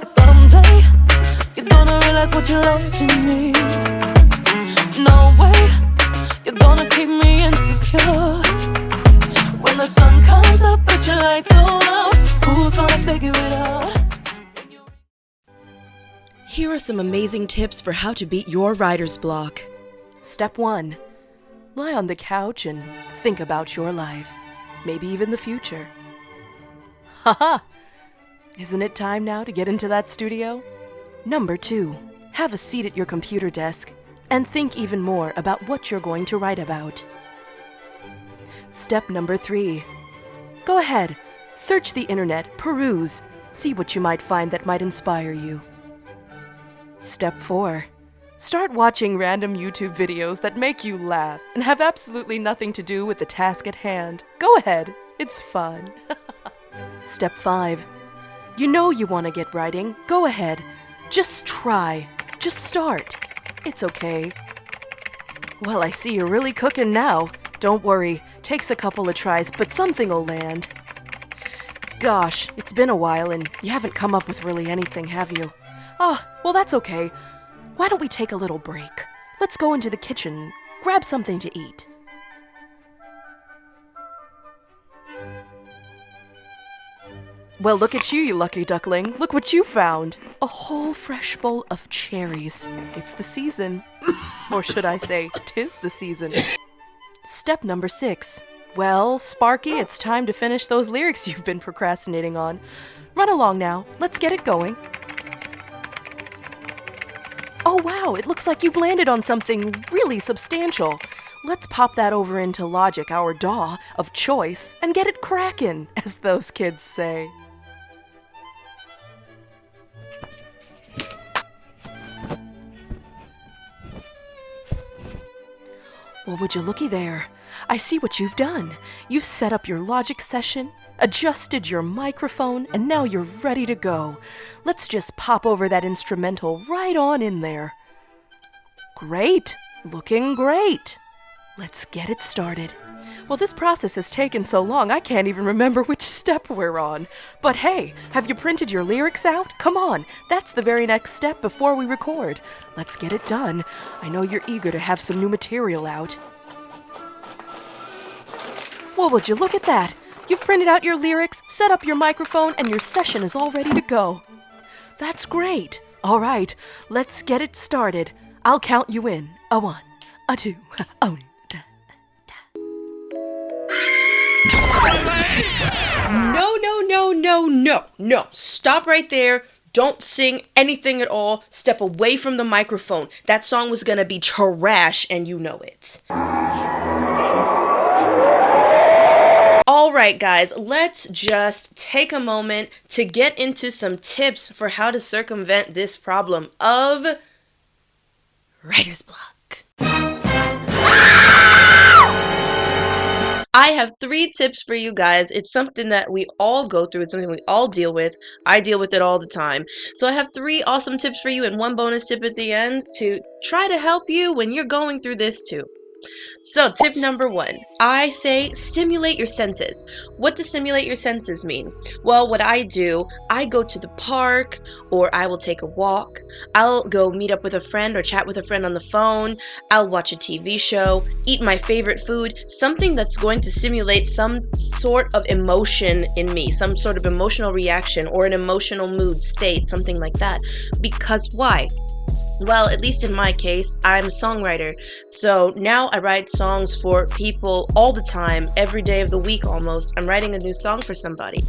Someday you're gonna realize what you lost in me. No way you're gonna keep me insecure. When the sun comes up, but your lights go out, who's gonna figure it out? Here are some amazing tips for how to beat your writer's block. Step 1. Lie on the couch and think about your life, maybe even the future. Haha! Isn't it time now to get into that studio? Number 2. Have a seat at your computer desk and think even more about what you're going to write about. Step number 3. Go ahead, search the internet, peruse, see what you might find that might inspire you. Step 4. Start watching random YouTube videos that make you laugh and have absolutely nothing to do with the task at hand. Go ahead, it's fun. Step 5. You know you want to get writing. Go ahead. Just try. Just start. It's okay. Well, I see you're really cooking now. Don't worry. Takes a couple of tries, but something will land. Gosh, it's been a while and you haven't come up with really anything, have you? Oh, well, that's okay. Why don't we take a little break? Let's go into the kitchen, grab something to eat. Well, look at you, you lucky duckling. Look what you found. A whole fresh bowl of cherries. It's the season. Or should I say, 'tis the season. Step number 6. Well, Sparky, it's time to finish those lyrics you've been procrastinating on. Run along now. Let's get it going. Oh wow, it looks like you've landed on something really substantial. Let's pop that over into Logic, our DAW of choice, and get it crackin', as those kids say. Well, would you looky there? I see what you've done. You've set up your Logic session, adjusted your microphone, and now you're ready to go. Let's just pop over that instrumental right on in there. Great! Looking great! Let's get it started. Well, this process has taken so long I can't even remember which step we're on. But hey, have you printed your lyrics out? Come on, that's the very next step before we record. Let's get it done. I know you're eager to have some new material out. Well, would you look at that? You've printed out your lyrics, set up your microphone, and your session is all ready to go. That's great. All right, let's get it started. I'll count you in. A 1, a 2, a 1. No. Stop right there. Don't sing anything at all. Step away from the microphone. That song was gonna be trash, and you know it. Alright guys, let's just take a moment to get into some tips for how to circumvent this problem of writer's block. I have 3 tips for you guys. It's something that we all go through. It's something we all deal with. I deal with it all the time. So I have 3 awesome tips for you and 1 bonus tip at the end to try to help you when you're going through this too. So tip number 1, I say stimulate your senses. What does stimulate your senses mean? Well, what I do, I go to the park, or I will take a walk. I'll go meet up with a friend or chat with a friend on the phone. I'll watch a TV show, eat my favorite food, something that's going to stimulate some sort of emotion in me, some sort of emotional reaction or an emotional mood state, something like that. Because why? Well, at least in my case, I'm a songwriter, so now I write songs for people all the time, every day of the week almost. I'm writing a new song for somebody,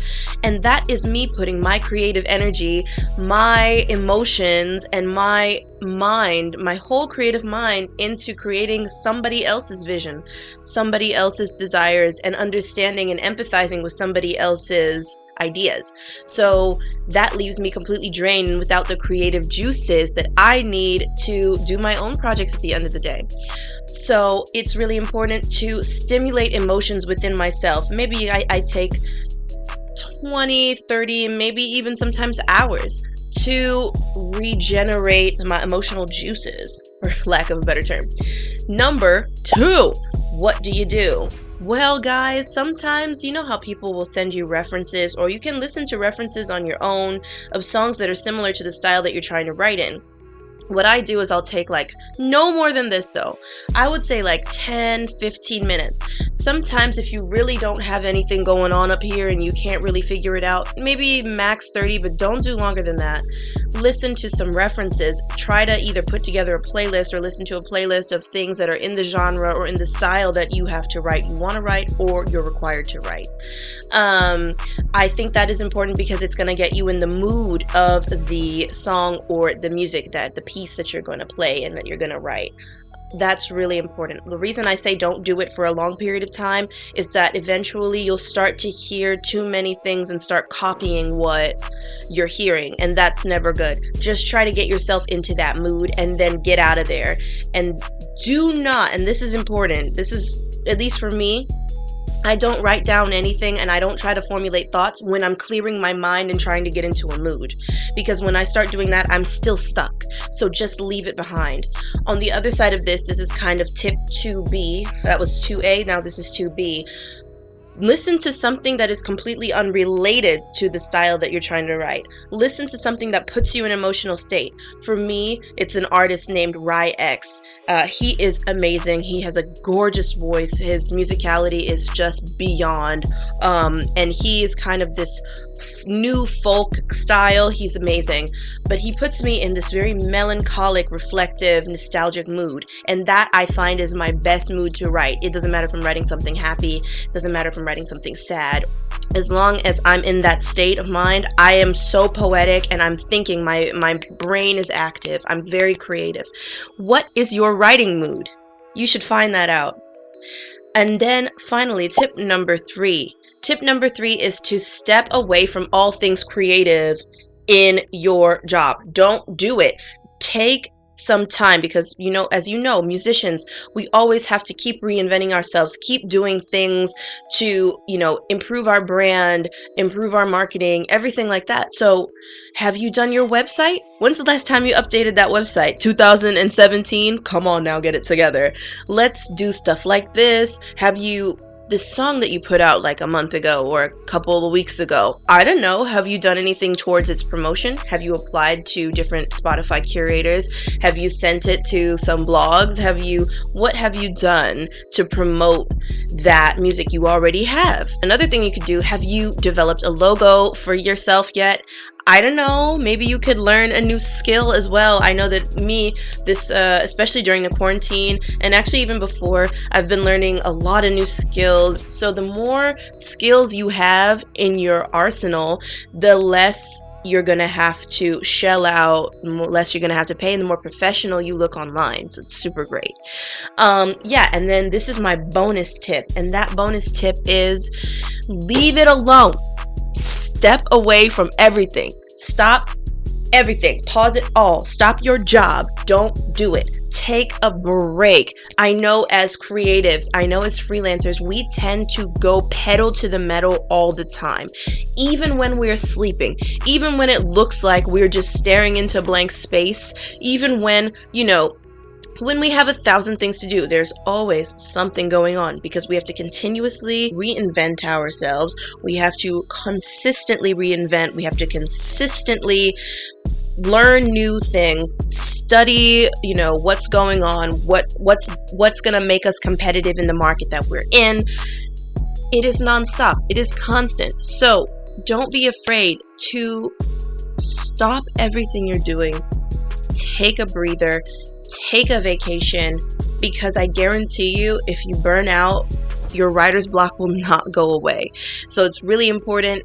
and that is me putting my creative energy, my emotions, and my mind, my whole creative mind, into creating somebody else's vision, somebody else's desires, and understanding and empathizing with somebody else's ideas. So that leaves me completely drained and without the creative juices that I need to do my own projects at the end of the day. So it's really important to stimulate emotions within myself. Maybe I take 20, 30, maybe even sometimes hours to regenerate my emotional juices, for lack of a better term. Number 2, what do? Well, guys, sometimes you know how people will send you references, or you can listen to references on your own of songs that are similar to the style that you're trying to write in. What I do is I'll take like no more than this though. I would say like 10-15 minutes. Sometimes if you really don't have anything going on up here and you can't really figure it out, maybe max 30, but don't do longer than that. Listen to some references. Try to either put together a playlist or listen to a playlist of things that are in the genre or in the style that you have to write, you want to write, or you're required to write. I think that is important because it's going to get you in the mood of the song or the music, that the piece that you're going to play and that you're going to write. That's really important. The reason I say don't do it for a long period of time is that eventually you'll start to hear too many things and start copying what you're hearing, and that's never good. Just try to get yourself into that mood and then get out of there. And do not, and this is important, this is, at least for me, I don't write down anything and I don't try to formulate thoughts when I'm clearing my mind and trying to get into a mood, because when I start doing that, I'm still stuck. So just leave it behind. On the other side of this is kind of tip 2B. That was 2A, now this is 2B. Listen to something that is completely unrelated to the style that you're trying to write. Listen to something that puts you in an emotional state. For me, it's an artist named RyX. He is amazing. He has a gorgeous voice. His musicality is just beyond. And he is kind of this new folk style. He's amazing, but he puts me in this very melancholic, reflective, nostalgic mood, and that I find is my best mood to write. It doesn't matter if I'm writing something happy, it doesn't matter if I'm writing something sad. As long as I'm in that state of mind, I am so poetic and I'm thinking, my brain is active. I'm very creative. What is your writing mood? You should find that out. And then finally, tip number 3. Tip number 3 is to step away from all things creative in your job. Don't do it. Take some time, because as you know, musicians, we always have to keep reinventing ourselves, keep doing things to, improve our brand, improve our marketing, everything like that. So have you done your website? When's the last time you updated that website? 2017? Come on now, get it together. Let's do stuff like this. This song that you put out like a month ago or a couple of weeks ago, I don't know, have you done anything towards its promotion? Have you applied to different Spotify curators? Have you sent it to some blogs? What have you done to promote that music you already have? Another thing you could do, have you developed a logo for yourself yet? I don't know, maybe you could learn a new skill as well. I know that especially during the quarantine, and actually even before, I've been learning a lot of new skills. So the more skills you have in your arsenal, the less you're gonna have to shell out, less you're gonna have to pay, and the more professional you look online. So it's super great. And then this is my bonus tip, and that bonus tip is leave it alone. Step away from everything. Stop everything. Pause it all. Stop your job. Don't do it. Take a break. I know as creatives, I know as freelancers, we tend to go pedal to the metal all the time. Even when we're sleeping, even when it looks like we're just staring into blank space, even when, when we have 1,000 things to do, there's always something going on, because we have to continuously reinvent ourselves. We have to consistently reinvent. We have to consistently learn new things, study, what's going on, what's going to make us competitive in the market that we're in. It is nonstop. It is constant. So don't be afraid to stop everything you're doing. Take a breather. Take a vacation, because I guarantee you, if you burn out, your writer's block will not go away. So it's really important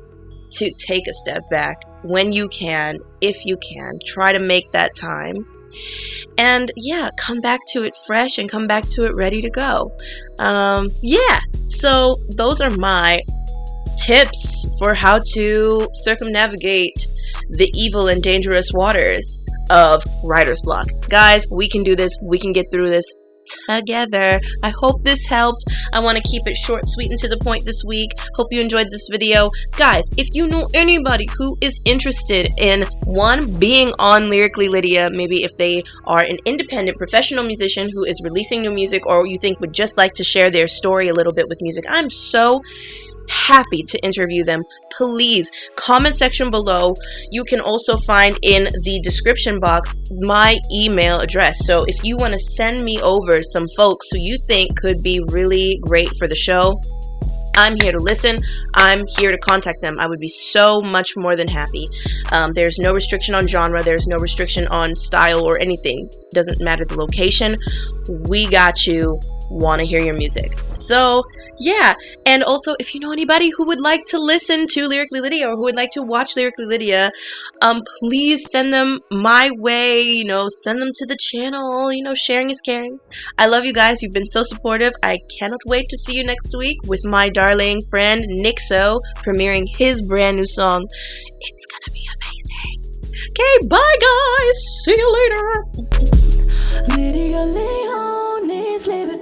to take a step back when you can, if you can. Try to make that time. And come back to it fresh and come back to it ready to go. So those are my tips for how to circumnavigate the evil and dangerous waters of writer's block. Guys, we can do this. We can get through this. together. I hope this helped. I want to keep it short, sweet, and to the point this week. Hope you enjoyed this video. Guys, if you know anybody who is interested in being on Lyrically Lydia, maybe if they are an independent professional musician who is releasing new music, or you think would just like to share their story a little bit with music, I'm so happy to interview them. Please comment section below. You can also find in the description box my email address, so if you want to send me over some folks who you think could be really great for the show, I'm here to listen. I'm here to contact them. I would be so much more than happy. There's no restriction on genre. There's no restriction on style or anything. Doesn't matter the location. We got you. Want to hear your music. So yeah, and also if you know anybody who would like to listen to Lyrically Lydia or who would like to watch Lyrically Lydia, please send them my way. You know, send them to the channel. You know, sharing is caring. I love you guys. You've been so supportive. I cannot wait to see you next week with my darling friend Nixo premiering his brand new song. It's gonna be amazing. Okay, bye guys. See you later. Lydia, LYON is living.